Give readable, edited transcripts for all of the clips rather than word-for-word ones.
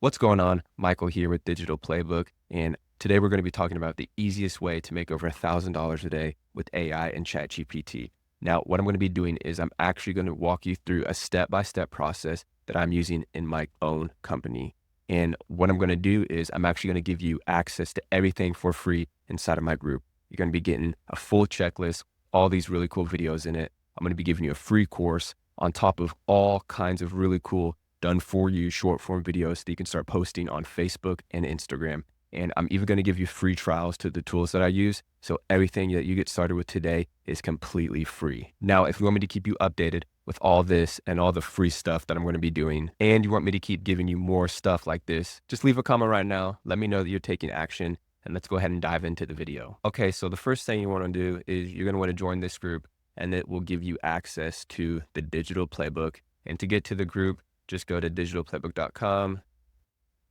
What's going on? Michael here with Digital Playbook, and today we're going to be talking about the easiest way to make over $1,000 a day with AI and ChatGPT. Now, what I'm going to be doing is I'm actually going to walk you through a step-by-step process that I'm using in my own company. And what I'm going to do is I'm actually going to give you access to everything for free inside of my group. You're going to be getting a full checklist, all these really cool videos in it. I'm going to be giving you a free course on top of all kinds of really cool done for you short form videos that you can start posting on Facebook and Instagram. And I'm even going to give you free trials to the tools that I use. So everything that you get started with today is completely free. Now, if you want me to keep you updated with all this and all the free stuff that I'm going to be doing, and you want me to keep giving you more stuff like this, just leave a comment right now. Let me know that you're taking action, and let's go ahead and dive into the video. Okay, so the first thing you want to do is you're going to want to join this group, and it will give you access to the digital playbook. And to get to the group, just go to digitalplaybook.com,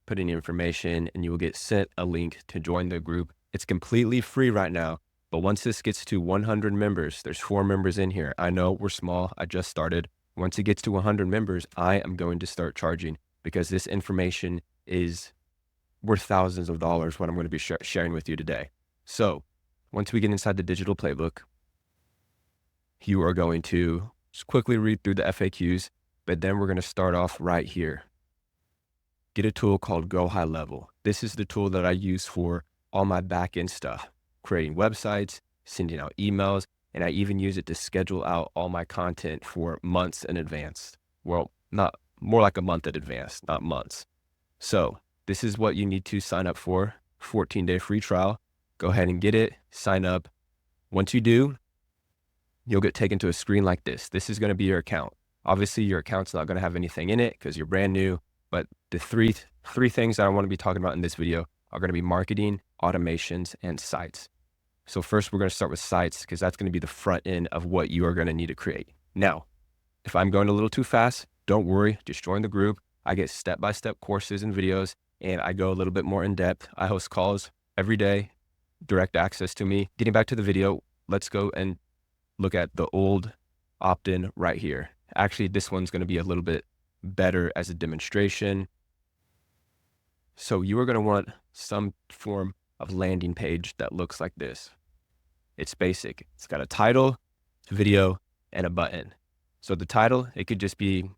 put in your information, and you will get sent a link to join the group. It's completely free right now, but once this gets to 100 members, there's 4 members in here. I know we're small. I just started. Once it gets to 100 members, I am going to start charging because this information is worth thousands of dollars, what I'm going to be sharing with you today. So once we get inside the digital playbook, you are going to just quickly read through the FAQs, but then we're going to start off right here. Get a tool called Go High Level. This is the tool that I use for all my back-end stuff, creating websites, sending out emails, and I even use it to schedule out all my content for months in advance. Well, not more like a month in advance, not months. So this is what you need to sign up for, 14-day free trial. Go ahead and get it, sign up. Once you do, you'll get taken to a screen like this. This is going to be your account. Obviously, your account's not going to have anything in it because you're brand new, but the three things that I want to be talking about in this video are going to be marketing, automations, and sites. So first, we're going to start with sites because that's going to be the front end of what you are going to need to create. Now, if I'm going a little too fast, don't worry, just join the group. I get step-by-step courses and videos, and I go a little bit more in depth. I host calls every day, direct access to me. Getting back to the video, let's go and look at the old opt-in right here. Actually, this one's going to be a little bit better as a demonstration. So you are going to want some form of landing page that looks like this. It's basic. It's got a title, video, and a button. So the title, it could just be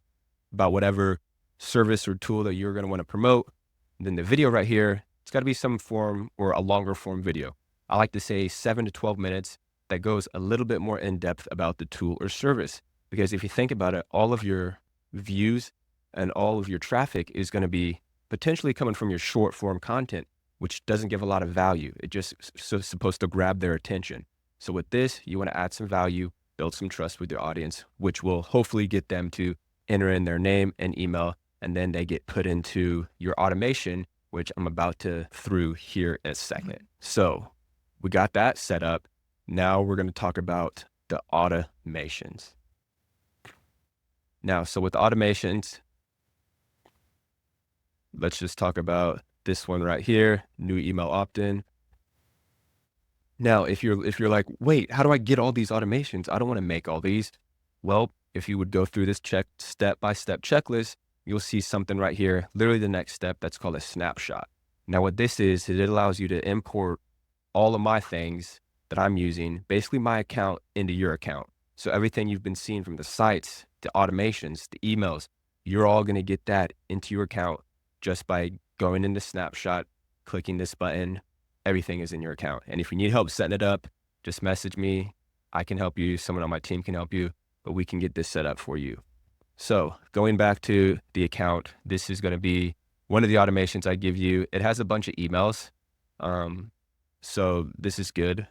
about whatever service or tool that you're going to want to promote. And then the video right here, it's got to be some form or a longer form video. I like to say 7 to 12 minutes that goes a little bit more in depth about the tool or service. Because if you think about it, all of your views and all of your traffic is going to be potentially coming from your short form content, which doesn't give a lot of value. It just supposed to grab their attention. So with this, you want to add some value, build some trust with your audience, which will hopefully get them to enter in their name and email, and then they get put into your automation, which I'm about to through here in a second. So we got that set up. Now we're going to talk about the automations. Now, so with automations, let's just talk about this one right here, new email opt-in. Now, if you're like, wait, how do I get all these automations? I don't want to make all these. Well, if you would go through this step-by-step checklist, you'll see something right here, literally the next step that's called a snapshot. Now, what this is it allows you to import all of my things that I'm using, basically my account into your account. So everything you've been seeing from the sites, the automations, the emails, you're all going to get that into your account just by going into Snapshot, clicking this button. Everything is in your account. And if you need help setting it up, just message me. I can help you. Someone on my team can help you, but we can get this set up for you. So going back to the account, this is going to be one of the automations I give you. It has a bunch of emails. So this is good.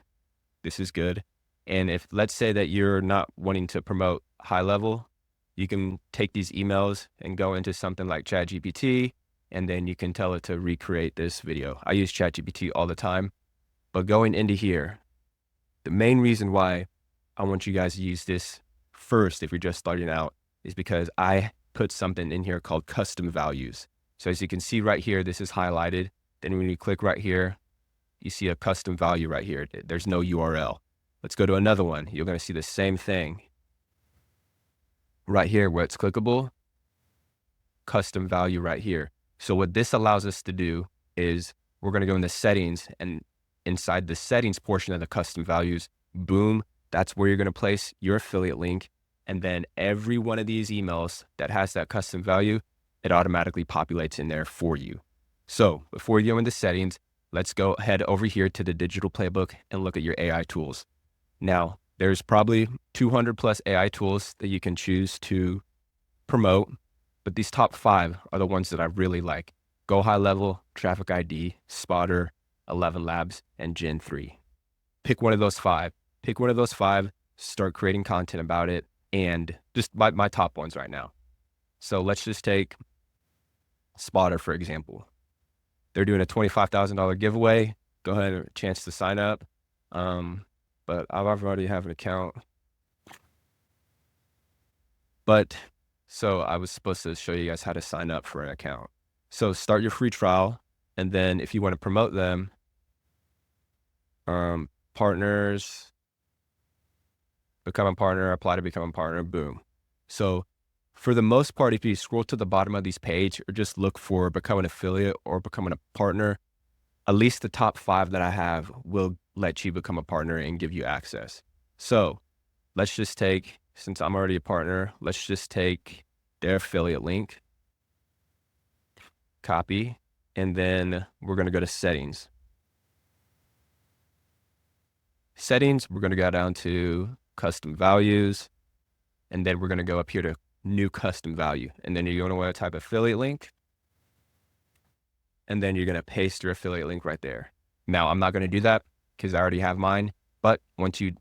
This is good. And if let's say that you're not wanting to promote high level, you can take these emails and go into something like ChatGPT, and then you can tell it to recreate this video. I use ChatGPT all the time, but going into here, the main reason why I want you guys to use this first, if you're just starting out, is because I put something in here called custom values. So as you can see right here, this is highlighted. Then when you click right here, you see a custom value right here. There's no URL. Let's go to another one. You're going to see the same thing right here where it's clickable, custom value right here. So what this allows us to do is we're going to go into settings, and inside the settings portion of the custom values, boom, that's where you're going to place your affiliate link. And then every one of these emails that has that custom value, it automatically populates in there for you. So before you go into settings, let's go head over here to the digital playbook and look at your AI tools. Now, there's probably 200 plus AI tools that you can choose to promote, but these top 5 are the ones that I really like: Go High Level, Traffic ID, Spotter, 11 Labs, and Gen 3. Pick one of those 5. Pick one of those 5, start creating content about it, and just my top ones right now. So let's just take Spotter, for example. They're doing a $25,000 giveaway. Go ahead and chance to sign up. But I've already have an account. So I was supposed to show you guys how to sign up for an account. So start your free trial. And then if you want to promote them, partners, become a partner, apply to become a partner, boom. So for the most part, if you scroll to the bottom of these page or just look for become an affiliate or becoming a partner, at least the top 5 that I have will let you become a partner and give you access. So let's just take, since I'm already a partner, let's just take their affiliate link, copy, and then we're going to go to settings. Settings, we're going to go down to custom values, and then we're going to go up here to new custom value. And then you're going to want to type affiliate link, and then you're going to paste your affiliate link right there. Now, I'm not going to do that because I already have mine, but once you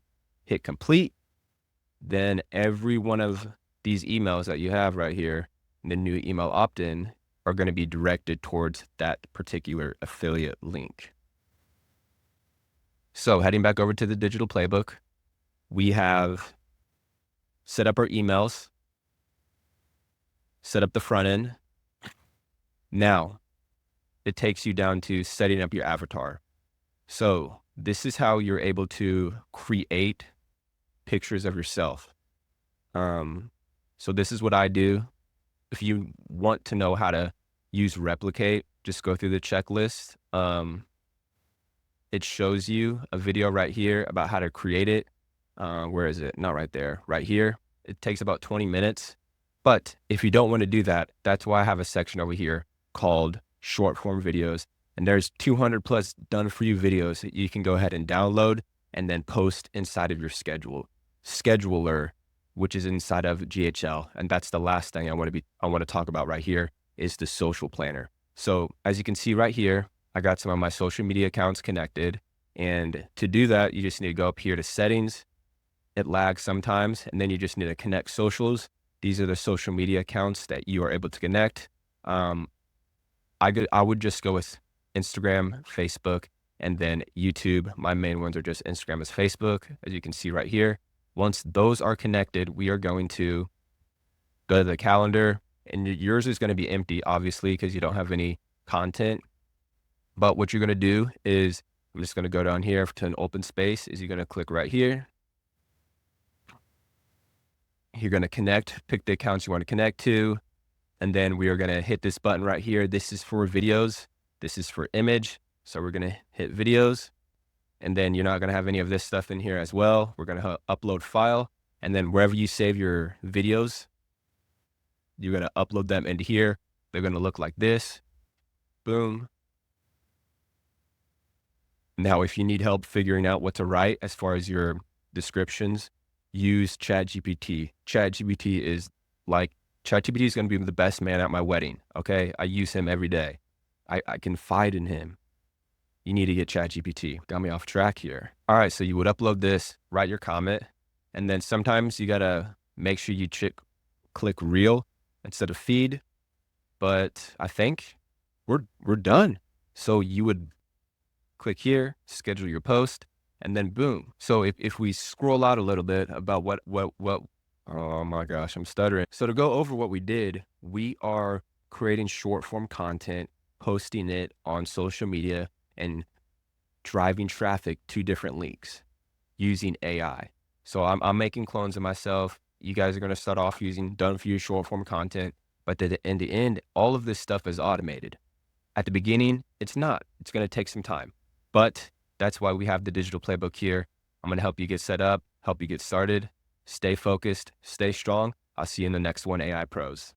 hit complete, then every one of these emails that you have right here, the new email opt-in, are going to be directed towards that particular affiliate link. So heading back over to the digital playbook, we have set up our emails, set up the front end. Now it takes you down to setting up your avatar. So this is how you're able to create pictures of yourself. So this is what I do. If you want to know how to use Replicate, just go through the checklist. It shows you a video right here about how to create it. Where is it? Not right there, right here. It takes about 20 minutes. But if you don't want to do that, that's why I have a section over here called short form videos. And there's 200 plus done for you videos that you can go ahead and download and then post inside of your scheduler, which is inside of GHL. And that's the last thing I want to talk about right here is the social planner. So as you can see right here, I got some of my social media accounts connected. And to do that, you just need to go up here to settings. It lags sometimes, and then you just need to connect socials. These are the social media accounts that you are able to connect. I would just go with Instagram, Facebook, and then YouTube. My main ones are just Instagram and Facebook, as you can see right here. Once those are connected, we are going to go to the calendar, and yours is going to be empty, obviously, because you don't have any content. But what you're going to do is, I'm just going to go down here to an open space, is you're going to click right here. You're going to connect, pick the accounts you want to connect to, and then we are going to hit this button right here. This is for videos. This is for image. So we're going to hit videos, and then you're not going to have any of this stuff in here as well. We're going to upload file, and then wherever you save your videos, you're going to upload them into here. They're going to look like this. Boom. Now, if you need help figuring out what to write as far as your descriptions, use ChatGPT. ChatGPT is going to be the best man at my wedding. Okay. I use him every day. I confide in him. You need to get ChatGPT. Got me off track here. All right. So you would upload this, write your comment, and then sometimes you got to make sure you click reel instead of feed. But I think we're done. So you would click here, schedule your post, and then boom. So if we scroll out a little bit about what, oh my gosh, I'm stuttering. So to go over what we did, we are creating short form content, posting it on social media, and driving traffic to different links using AI. So I'm making clones of myself. You guys are going to start off using done for you short form content, But in the end, all of this stuff is automated. At the beginning, it's not. It's going to take some time. But that's why we have the digital playbook here. I'm going to help you get set up, help you get started. Stay focused, stay strong. I'll see you in the next one, AI Pros.